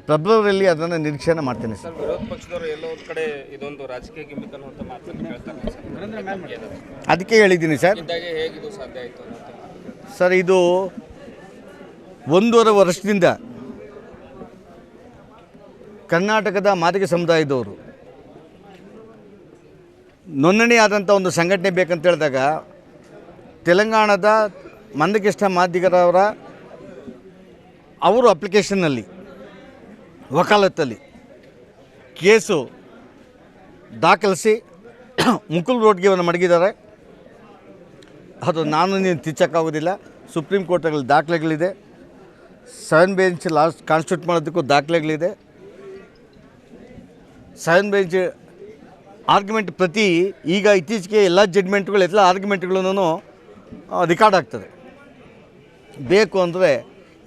ಫೆಬ್ರವರಿಯಲ್ಲಿ ಅದನ್ನು ನಿರೀಕ್ಷೆನ ಮಾಡ್ತೇನೆ ಸರ್. ವಿರೋಧ ಪಕ್ಷದವರು ಎಲ್ಲೋ ಒಂದು ಕಡೆ ಇದೊಂದು ರಾಜಕೀಯ ಗಿಮಿಕ್ ಅನ್ನುವಂಥ ಮಾತನ್ನು ಹೇಳ್ತಾರೆ. ಅದಕ್ಕೆ ಹೇಳಿದ್ದೀನಿ ಸರ್. ಹೇಗಿದು ಸಾಧ್ಯ ಆಯಿತು ಅಂತ ಸರ್, ಇದು 1.5 ವರ್ಷದಿಂದ ಕರ್ನಾಟಕದ ಮಾದಿಗ ಸಮುದಾಯದವರು ನೋಂದಣಿ ಆದಂಥ ಒಂದು ಸಂಘಟನೆ ಬೇಕಂತ ಹೇಳಿದಾಗ ತೆಲಂಗಾಣದ ಮಂದಕೃಷ್ಣ ಮಾದಿಗರವರ ಅವರು ಅಪ್ಲಿಕೇಶನ್ನಲ್ಲಿ ವಕಾಲತ್ತಲ್ಲಿ ಕೇಸು ದಾಖಲಿಸಿ ಮುಕುಲ್ ರೋಡ್ಗೆ ಅವನ್ನು ಮಡಗಿದ್ದಾರೆ. ಅದು ನಾನು ನೀನು ತಿಚ್ಚಕ್ಕಾಗೋದಿಲ್ಲ. ಸುಪ್ರೀಂ ಕೋರ್ಟ್ಗಳಲ್ಲಿ ದಾಖಲೆಗಳಿದೆ. 7 ಬೆಂಚ್ ಲಾಸ್ಟ್ ಕಾನ್ಸ್ಟಿಟ್ಯೂಟ್ ಮಾಡೋದಕ್ಕೂ ದಾಖಲೆಗಳಿದೆ. 7 ಬೆಂಚ್ ಆರ್ಗ್ಯುಮೆಂಟ್ ಪ್ರತಿ ಈಗ ಇತ್ತೀಚೆಗೆ ಎಲ್ಲ ಜಡ್ಜ್ಮೆಂಟ್ಗಳು ಎಲ್ಲ ಆರ್ಗ್ಯುಮೆಂಟ್ಗಳೂ ರೆಕಾರ್ಡ್ ಆಗ್ತದೆ. ಬೇಕು ಅಂದರೆ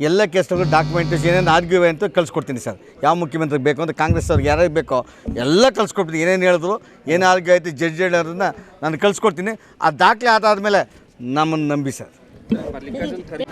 ಎಲ್ಲ ಕೇಸ್ಗಳು ಡಾಕ್ಯುಮೆಂಟೇಶನ್ ಏನೇನು ಆರ್ಗ್ಯೂವೆ ಅಂತ ಕಳಿಸ್ಕೊಡ್ತೀನಿ ಸರ್. ಯಾವ ಮುಖ್ಯಮಂತ್ರಿಗೆ ಬೇಕು ಅಂತ ಕಾಂಗ್ರೆಸ್ ಅವ್ರಿಗೆ ಯಾರ್ಯಾರು ಬೇಕೋ ಎಲ್ಲ ಕಳಿಸ್ಕೊಡ್ತೀನಿ. ಏನೇನು ಹೇಳಿದ್ರು, ಏನು ಆರ್ಗ್ಯೂ ಆಯಿತು, ಜಡ್ಜ್ ಹೇಳೋದನ್ನ ನಾನು ಕಳಿಸ್ಕೊಡ್ತೀನಿ. ಆ ದಾಖಲೆ ಆದಾದಮೇಲೆ ನಮ್ಮನ್ನು ನಂಬಿ ಸರ್. ಮಲ್ಲಿಕಾರ್ಜುನ್ ಖರ್ಗೆ